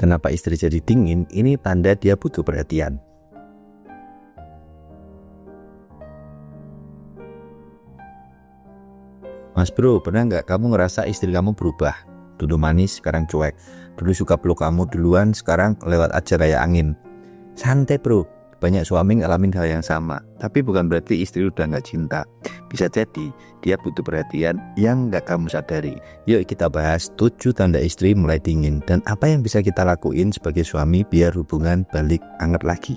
Kenapa istri jadi dingin? Ini tanda dia butuh perhatian. Mas bro, pernah nggak kamu ngerasa istri kamu berubah? Dulu manis, sekarang cuek. Dulu suka peluk kamu duluan, sekarang lewat aja kayak angin. Santai bro, banyak suami ngalamin hal yang sama. Tapi bukan berarti istri udah nggak cinta. Bisa jadi dia butuh perhatian yang nggak kamu sadari. Yuk kita bahas 7 tanda istri mulai dingin, dan apa yang bisa kita lakuin sebagai suami biar hubungan balik hangat lagi.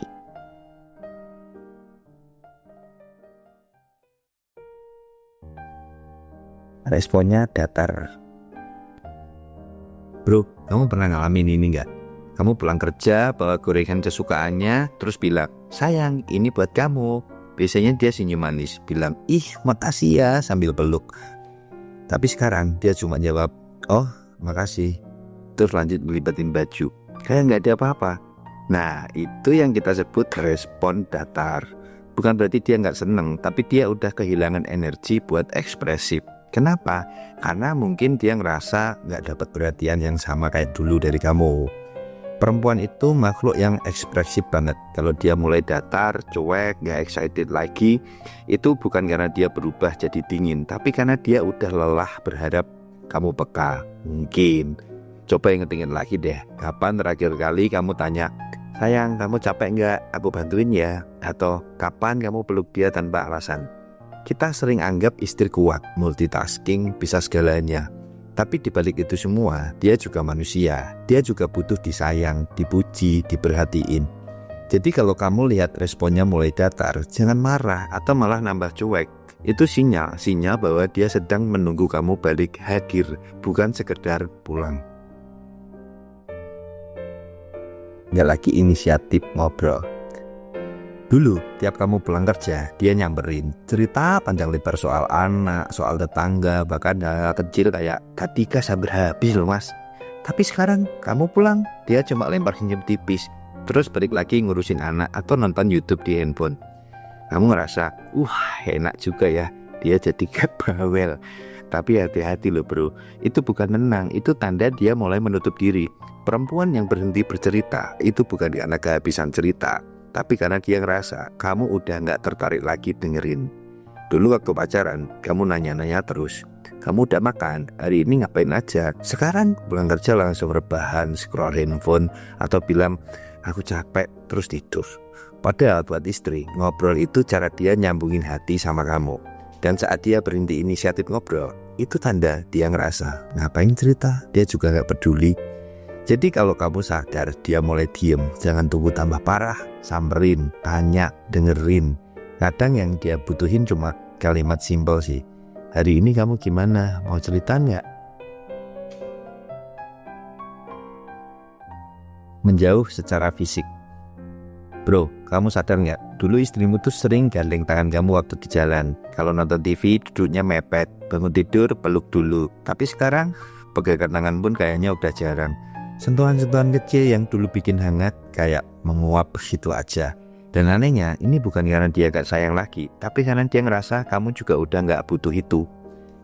Responnya datar. Bro, kamu pernah ngalamin ini nggak? Kamu pulang kerja, bawa gorengan kesukaannya, terus bilang, sayang ini buat kamu. Biasanya dia senyum manis, bilang, ih makasih ya, sambil peluk. Tapi sekarang dia cuma jawab, oh makasih. Terus lanjut ngelibatin baju, kayak nggak ada apa-apa. Nah itu yang kita sebut respon datar. Bukan berarti dia nggak seneng, tapi dia udah kehilangan energi buat ekspresif. Kenapa? Karena mungkin dia ngerasa nggak dapat perhatian yang sama kayak dulu dari kamu. Perempuan itu makhluk yang ekspresif banget. Kalau dia mulai datar, cuek, nggak excited lagi, itu bukan karena dia berubah jadi dingin, tapi karena dia udah lelah berharap kamu peka. Mungkin. Coba inget-inget lagi deh, kapan terakhir kali kamu tanya, sayang kamu capek nggak? Aku bantuin ya. Atau kapan kamu peluk dia tanpa alasan? Kita sering anggap istri kuat, multitasking, bisa segalanya. Tapi dibalik itu semua, dia juga manusia. Dia juga butuh disayang, dipuji, diperhatiin. Jadi kalau kamu lihat responnya mulai datar, jangan marah atau malah nambah cuek. Itu sinyal bahwa dia sedang menunggu kamu balik hadir, bukan sekedar pulang. Nggak lagi inisiatif ngobrol. Dulu, tiap kamu pulang kerja, dia nyamperin, cerita panjang lebar soal anak, soal tetangga, bahkan hal kecil kayak tadi gas hampir habis loh mas. Tapi sekarang kamu pulang, dia cuma lempar senyum tipis, terus balik lagi ngurusin anak atau nonton YouTube di handphone. Kamu ngerasa, enak juga ya, dia jadi gak bawel. Tapi hati-hati loh bro, itu bukan tenang, itu tanda dia mulai menutup diri. Perempuan yang berhenti bercerita, itu bukan karena kehabisan cerita, tapi karena dia ngerasa kamu udah gak tertarik lagi dengerin. Dulu waktu pacaran, kamu nanya-nanya terus, kamu udah makan, hari ini ngapain aja? Sekarang pulang kerja langsung rebahan, scroll handphone, atau bilang, aku capek, terus tidur. Padahal buat istri, ngobrol itu cara dia nyambungin hati sama kamu. Dan saat dia berhenti inisiatif ngobrol, itu tanda dia ngerasa, ngapain cerita? Dia juga gak peduli. Jadi kalau kamu sadar dia mulai diem, jangan tunggu tambah parah, samperin, tanya, dengerin. Kadang yang dia butuhin cuma kalimat simpel sih. Hari ini kamu gimana? Mau cerita nggak? Menjauh secara fisik. Bro, kamu sadar nggak? Dulu istrimu tuh sering gandeng tangan kamu waktu di jalan. Kalau nonton TV duduknya mepet, bangun tidur peluk dulu. Tapi sekarang pegangan tangan pun kayaknya udah jarang. Sentuhan-sentuhan kecil yang dulu bikin hangat kayak menguap begitu aja. Dan anehnya ini bukan karena dia gak sayang lagi, tapi karena dia ngerasa kamu juga udah gak butuh itu.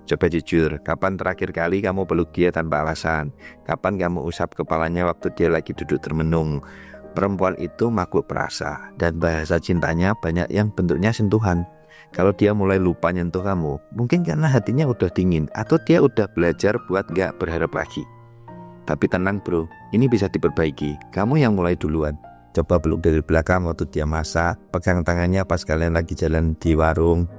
Coba jujur, kapan terakhir kali kamu peluk dia tanpa alasan? Kapan kamu usap kepalanya waktu dia lagi duduk termenung? Perempuan itu makhluk perasa, dan bahasa cintanya banyak yang bentuknya sentuhan. Kalau dia mulai lupa nyentuh kamu, mungkin karena hatinya udah dingin, atau dia udah belajar buat gak berharap lagi. Tapi tenang bro, ini bisa diperbaiki. Kamu yang mulai duluan. Coba peluk dari belakang waktu dia masak, pegang tangannya pas kalian lagi jalan di warung.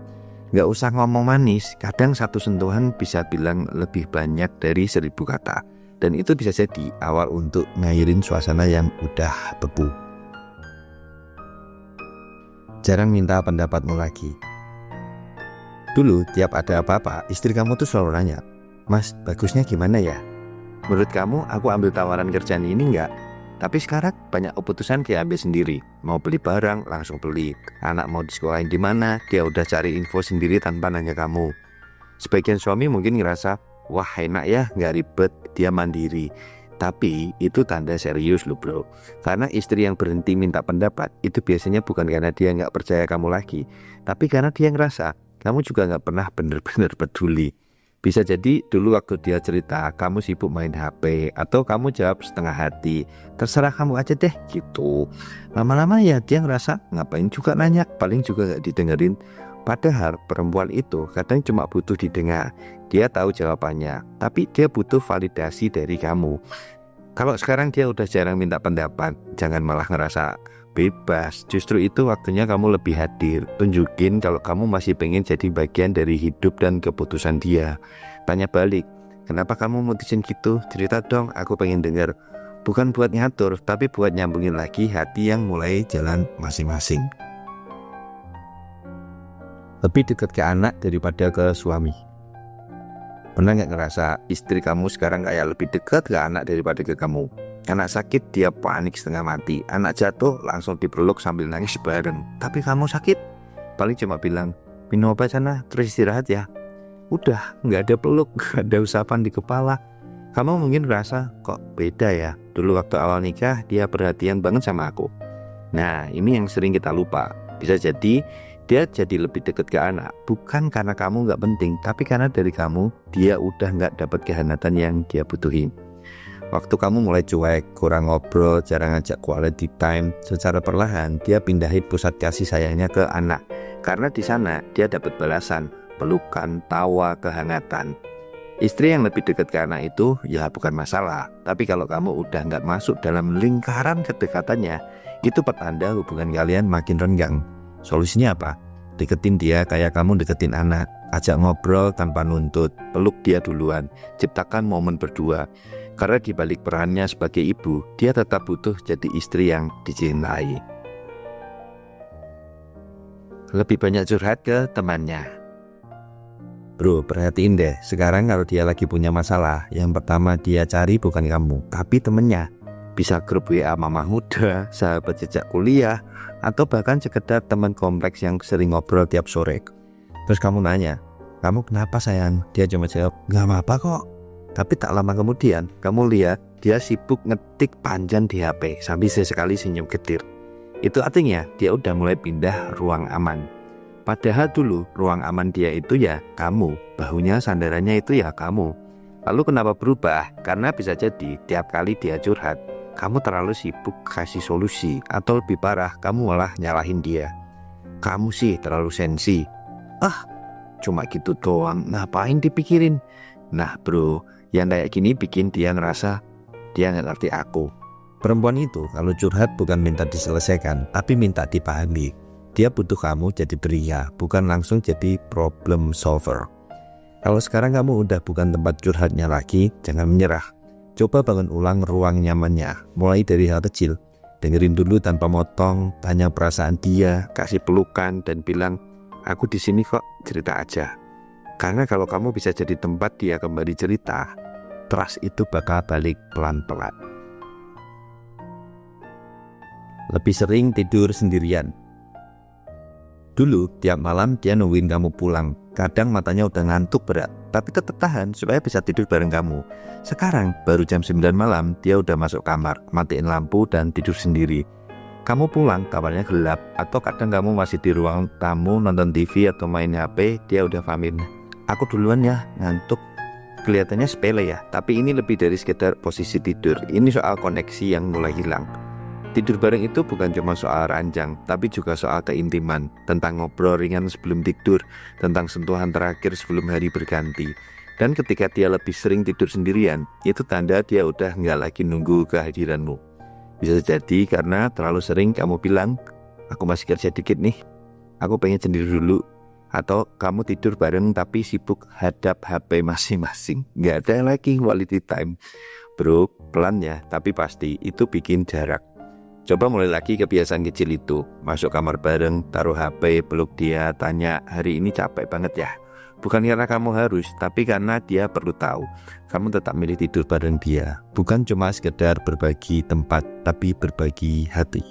Gak usah ngomong manis, kadang satu sentuhan bisa bilang lebih banyak dari 1000 kata. Dan itu bisa jadi awal untuk ngairin suasana yang udah bebu. Jarang minta pendapatmu lagi. Dulu tiap ada apa-apa, istri kamu tuh selalu nanya, mas bagusnya gimana ya? Menurut kamu aku ambil tawaran kerjaan ini enggak? Tapi sekarang banyak keputusan dia ambil sendiri. Mau beli barang langsung beli. Anak mau disekolahin di mana, dia udah cari info sendiri tanpa nanya kamu. Sebagian suami mungkin ngerasa, wah enak ya, nggak ribet, dia mandiri. Tapi itu tanda serius loh bro. Karena istri yang berhenti minta pendapat itu biasanya bukan karena dia nggak percaya kamu lagi, tapi karena dia ngerasa kamu juga nggak pernah benar-benar peduli. Bisa jadi dulu waktu dia cerita kamu sibuk main HP, atau kamu jawab setengah hati, terserah kamu aja deh gitu. Lama-lama ya dia ngerasa ngapain juga nanya, paling juga gak didengerin. Padahal perempuan itu kadang cuma butuh didengar. Dia tahu jawabannya, tapi dia butuh validasi dari kamu. Kalau sekarang dia udah jarang minta pendapat, jangan malah ngerasa bebas. Justru itu waktunya kamu lebih hadir. Tunjukin kalau kamu masih pengen jadi bagian dari hidup dan keputusan dia. Tanya balik, kenapa kamu mutusin gitu? Cerita dong, aku pengen denger. Bukan buat ngatur, tapi buat nyambungin lagi hati yang mulai jalan masing-masing. Lebih dekat ke anak daripada ke suami. Pernah gak ngerasa istri kamu sekarang kayak lebih dekat ke anak daripada ke kamu? Anak sakit dia panik setengah mati, anak jatuh langsung dipeluk sambil nangis bareng. Tapi kamu sakit, paling cuma bilang, minum obat sana terus istirahat ya. Udah, gak ada peluk, gak ada usapan di kepala. Kamu mungkin ngerasa, kok beda ya? Dulu waktu awal nikah dia perhatian banget sama aku. Nah, ini yang sering kita lupa. Bisa jadi dia jadi lebih dekat ke anak, bukan karena kamu gak penting, tapi karena dari kamu dia udah gak dapat kehangatan yang dia butuhin. Waktu kamu mulai cuek, kurang ngobrol, jarang ngajak quality time, secara perlahan dia pindahin pusat kasih sayangnya ke anak. Karena di sana dia dapat balasan, pelukan, tawa, kehangatan. Istri yang lebih dekat ke anak itu ya bukan masalah, tapi kalau kamu udah gak masuk dalam lingkaran kedekatannya, itu pertanda hubungan kalian makin renggang. Solusinya apa? Deketin dia kayak kamu deketin anak. Ajak ngobrol tanpa nuntut, peluk dia duluan, ciptakan momen berdua. Karena di balik perannya sebagai ibu, dia tetap butuh jadi istri yang dicintai. Lebih banyak curhat ke temannya. Bro, perhatiin deh, sekarang kalau dia lagi punya masalah, yang pertama dia cari bukan kamu, tapi temennya. Bisa grup WA mama muda, sahabat jejak kuliah, atau bahkan sekedar teman kompleks yang sering ngobrol tiap sore. Terus kamu nanya, kamu kenapa sayang? Dia cuma jawab, gak apa-apa kok. Tapi tak lama kemudian, kamu lihat dia sibuk ngetik panjang di HP sambil sesekali senyum getir. Itu artinya dia udah mulai pindah ruang aman. Padahal dulu ruang aman dia itu ya kamu, bahunya sandarannya itu ya kamu. Lalu kenapa berubah? Karena bisa jadi tiap kali dia curhat, kamu terlalu sibuk kasih solusi, atau lebih parah, kamu malah nyalahin dia. Kamu sih terlalu sensi. Cuma gitu doang, ngapain dipikirin? Nah bro, yang kayak gini bikin dia ngerasa dia gak ngerti aku. Perempuan itu kalau curhat bukan minta diselesaikan, tapi minta dipahami. Dia butuh kamu jadi pria, bukan langsung jadi problem solver. Kalau sekarang kamu udah bukan tempat curhatnya lagi, jangan menyerah. Coba bangun ulang ruang nyamannya, mulai dari hal kecil. Dengerin dulu tanpa motong, tanya perasaan dia, kasih pelukan dan bilang, aku di sini kok, cerita aja. Karena kalau kamu bisa jadi tempat dia kembali cerita, trust itu bakal balik pelan-pelan. Lebih sering tidur sendirian. Dulu tiap malam dia nungguin kamu pulang. Kadang matanya udah ngantuk berat, tapi tetap tahan supaya bisa tidur bareng kamu. Sekarang baru jam 9 malam dia udah masuk kamar, matiin lampu dan tidur sendiri. Kamu pulang kamarnya gelap, atau kadang kamu masih di ruang tamu nonton TV atau main HP, dia udah pamit, aku duluan ya, ngantuk. Kelihatannya sepele ya, tapi ini lebih dari sekedar posisi tidur. Ini soal koneksi yang mulai hilang. Tidur bareng itu bukan cuma soal ranjang, tapi juga soal keintiman, tentang ngobrol ringan sebelum tidur, tentang sentuhan terakhir sebelum hari berganti. Dan ketika dia lebih sering tidur sendirian, itu tanda dia udah nggak lagi nunggu kehadiranmu. Bisa jadi karena terlalu sering kamu bilang, aku masih kerja dikit nih, aku pengen sendiri dulu. Atau kamu tidur bareng tapi sibuk hadap HP masing-masing, nggak ada lagi quality time. Bro, pelan ya, tapi pasti itu bikin jarak. Coba mulai lagi kebiasaan kecil itu. Masuk kamar bareng, taruh HP, peluk dia, tanya, hari ini capek banget ya? Bukan karena kamu harus, tapi karena dia perlu tahu kamu tetap milih tidur bareng dia. Bukan cuma sekedar berbagi tempat, tapi berbagi hati.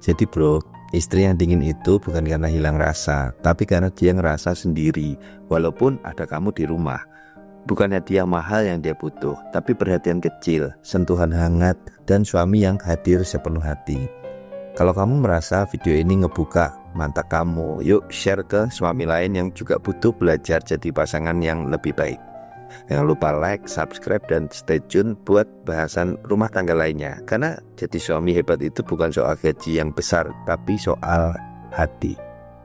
Jadi bro, istri yang dingin itu bukan karena hilang rasa, tapi karena dia ngerasa sendiri walaupun ada kamu di rumah. Bukannya dia mahal yang dia butuh, tapi perhatian kecil, sentuhan hangat, dan suami yang hadir sepenuh hati. Kalau kamu merasa video ini ngebuka mata kamu, yuk share ke suami lain yang juga butuh belajar jadi pasangan yang lebih baik. Jangan lupa like, subscribe, dan stay tune buat bahasan rumah tangga lainnya. Karena jadi suami hebat itu bukan soal gaji yang besar, tapi soal hati.